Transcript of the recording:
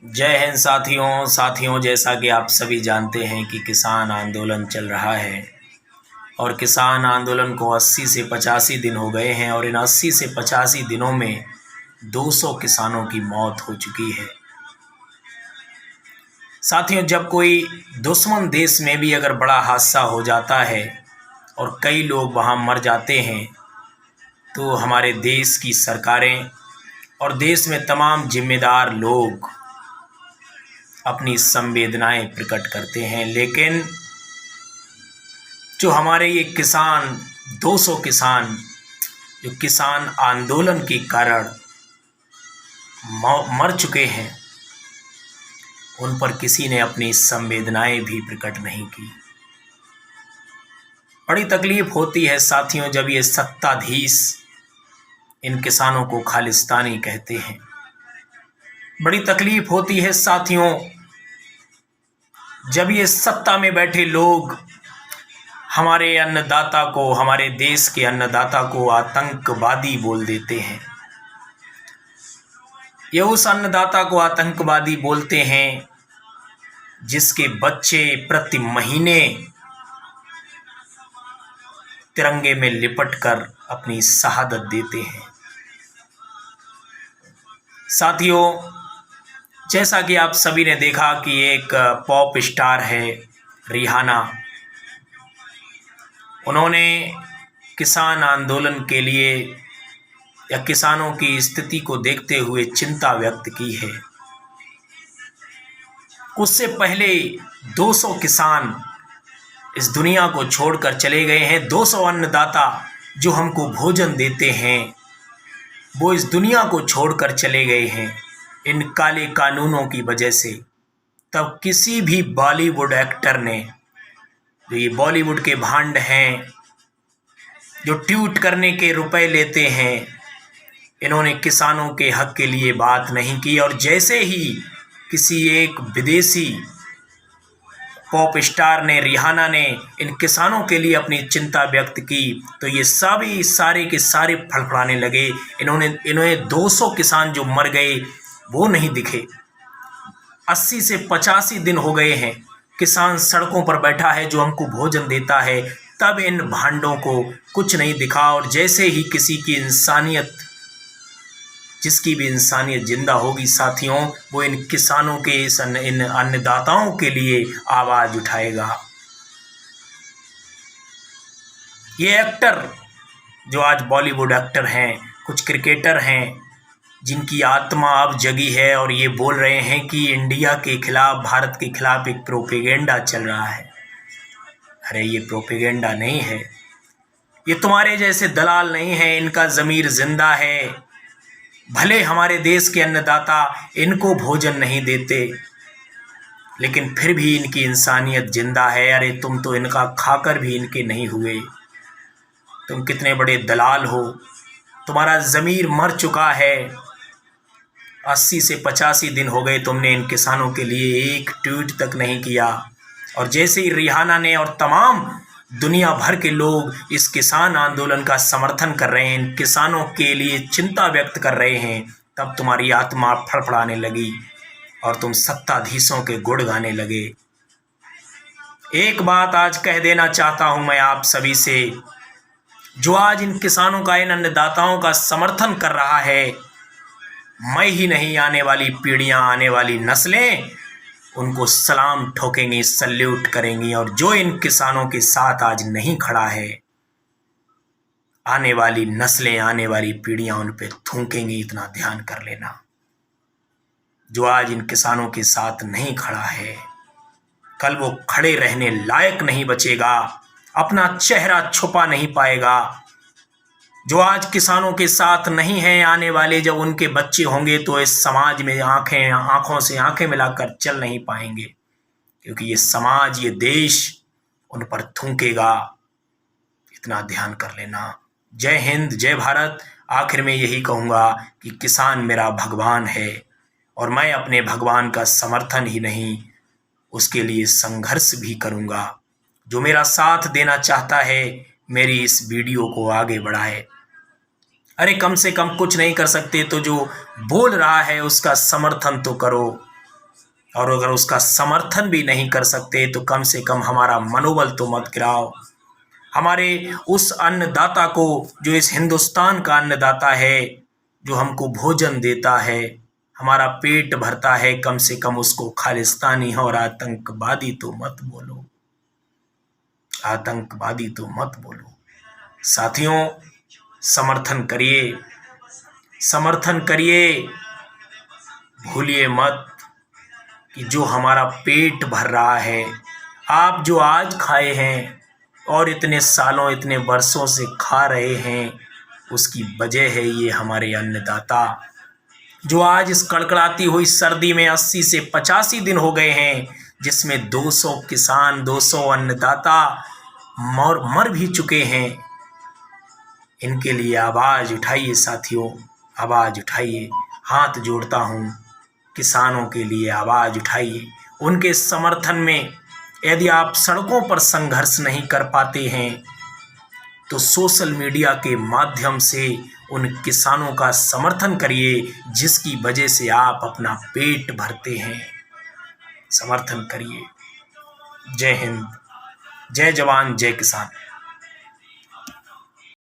जय हिंद साथियों जैसा कि आप सभी जानते हैं कि किसान आंदोलन चल रहा है और किसान आंदोलन को 80 से 85 दिन हो गए हैं और इन 80 से 85 दिनों में 200 किसानों की मौत हो चुकी है। साथियों, जब कोई दुश्मन देश में भी अगर बड़ा हादसा हो जाता है और कई लोग वहां मर जाते हैं तो हमारे देश की सरकारें और देश में तमाम जिम्मेदार लोग अपनी संवेदनाएं प्रकट करते हैं। लेकिन जो हमारे ये किसान 200 किसान जो किसान आंदोलन के कारण मर चुके हैं, उन पर किसी ने अपनी संवेदनाएं भी प्रकट नहीं की। बड़ी तकलीफ होती है साथियों जब ये सत्ताधीश इन किसानों को खालिस्तानी कहते हैं। बड़ी तकलीफ होती है साथियों जब ये सत्ता में बैठे लोग हमारे अन्नदाता को, हमारे देश के अन्नदाता को आतंकवादी बोल देते हैं। ये उस अन्नदाता को आतंकवादी बोलते हैं जिसके बच्चे प्रति महीने तिरंगे में लिपट कर अपनी शहादत देते हैं। साथियों, जैसा कि आप सभी ने देखा कि एक पॉप स्टार है रिहाना, उन्होंने किसान आंदोलन के लिए या किसानों की स्थिति को देखते हुए चिंता व्यक्त की है। उससे पहले 200 किसान इस दुनिया को छोड़कर चले गए हैं। 200 अन्नदाता जो हमको भोजन देते हैं वो इस दुनिया को छोड़कर चले गए हैं इन काले कानूनों की वजह से। तब किसी भी बॉलीवुड एक्टर ने, जो ये बॉलीवुड के भांड हैं, जो ट्वीट करने के रुपए लेते हैं, इन्होंने किसानों के हक के लिए बात नहीं की। और जैसे ही किसी एक विदेशी पॉप स्टार ने, रिहाना ने इन किसानों के लिए अपनी चिंता व्यक्त की तो ये सभी सारे के सारे फड़फड़ाने लगे। इन्होंने 200 किसान जो मर गए वो नहीं दिखे। 80 से 85 दिन हो गए हैं किसान सड़कों पर बैठा है जो हमको भोजन देता है, तब इन भांडों को कुछ नहीं दिखा। और जैसे ही किसी की इंसानियत, जिसकी भी इंसानियत जिंदा होगी साथियों, वो इन किसानों के, इन अन्नदाताओं के लिए आवाज उठाएगा। ये एक्टर जो आज बॉलीवुड एक्टर हैं, कुछ क्रिकेटर हैं जिनकी आत्मा अब जगी है और ये बोल रहे हैं कि इंडिया के खिलाफ, भारत के खिलाफ एक प्रोपेगेंडा चल रहा है। अरे ये प्रोपेगेंडा नहीं है, ये तुम्हारे जैसे दलाल नहीं है, इनका ज़मीर जिंदा है। भले हमारे देश के अन्नदाता इनको भोजन नहीं देते लेकिन फिर भी इनकी इंसानियत जिंदा है। अरे तुम तो इनका खाकर भी इनके नहीं हुए। तुम कितने बड़े दलाल हो, तुम्हारा ज़मीर मर चुका है। 80 से 85 दिन हो गए, तुमने इन किसानों के लिए एक ट्वीट तक नहीं किया। और जैसे ही रिहाना ने और तमाम दुनिया भर के लोग इस किसान आंदोलन का समर्थन कर रहे हैं, इन किसानों के लिए चिंता व्यक्त कर रहे हैं, तब तुम्हारी आत्मा फड़फड़ाने लगी और तुम सत्ताधीशों के गुण गाने लगे। एक बात आज कह देना चाहता हूं मैं आप सभी से, जो आज इन किसानों का, इन अन्नदाताओं का समर्थन कर रहा है, मैं ही नहीं, आने वाली पीढ़ियां, आने वाली नस्लें उनको सलाम ठोकेंगी, सल्यूट करेंगी। और जो इन किसानों के साथ आज नहीं खड़ा है, आने वाली नस्लें, आने वाली पीढ़ियां उन पे थूकेंगी। इतना ध्यान कर लेना। जो आज इन किसानों के साथ नहीं खड़ा है, कल वो खड़े रहने लायक नहीं बचेगा, अपना चेहरा छुपा नहीं पाएगा। जो आज किसानों के साथ नहीं है, आने वाले जब उनके बच्चे होंगे तो इस समाज में आंखों से आंखें मिलाकर चल नहीं पाएंगे, क्योंकि ये समाज, ये देश उन पर थूकेगा। इतना ध्यान कर लेना। जय हिंद, जय भारत। आखिर में यही कहूँगा कि किसान मेरा भगवान है और मैं अपने भगवान का समर्थन ही नहीं, उसके लिए संघर्ष भी करूँगा। जो मेरा साथ देना चाहता है, मेरी इस वीडियो को आगे बढ़ाए। अरे कम से कम कुछ नहीं कर सकते तो जो बोल रहा है उसका समर्थन तो करो। और अगर उसका समर्थन भी नहीं कर सकते तो कम से कम हमारा मनोबल तो मत गिराओ। हमारे उस अन्नदाता को, जो इस हिंदुस्तान का अन्नदाता है, जो हमको भोजन देता है, हमारा पेट भरता है, कम से कम उसको खालिस्तानी और आतंकवादी तो मत बोलो, आतंकवादी तो मत बोलो। साथियों, समर्थन करिए, समर्थन करिए। भूलिए मत कि जो हमारा पेट भर रहा है, आप जो आज खाए हैं और इतने सालों इतने वर्षों से खा रहे हैं, उसकी वजह है ये हमारे अन्नदाता, जो आज इस कड़कड़ाती हुई सर्दी में 80 से 85 दिन हो गए हैं, जिसमें 200 किसान, 200 अन्नदाता मर भी चुके हैं। इनके लिए आवाज़ उठाइए साथियों, आवाज़ उठाइए। हाथ जोड़ता हूँ, किसानों के लिए आवाज़ उठाइए। उनके समर्थन में यदि आप सड़कों पर संघर्ष नहीं कर पाते हैं तो सोशल मीडिया के माध्यम से उन किसानों का समर्थन करिए, जिसकी वजह से आप अपना पेट भरते हैं। समर्थन करिए। जय हिंद, जय जवान, जय किसान।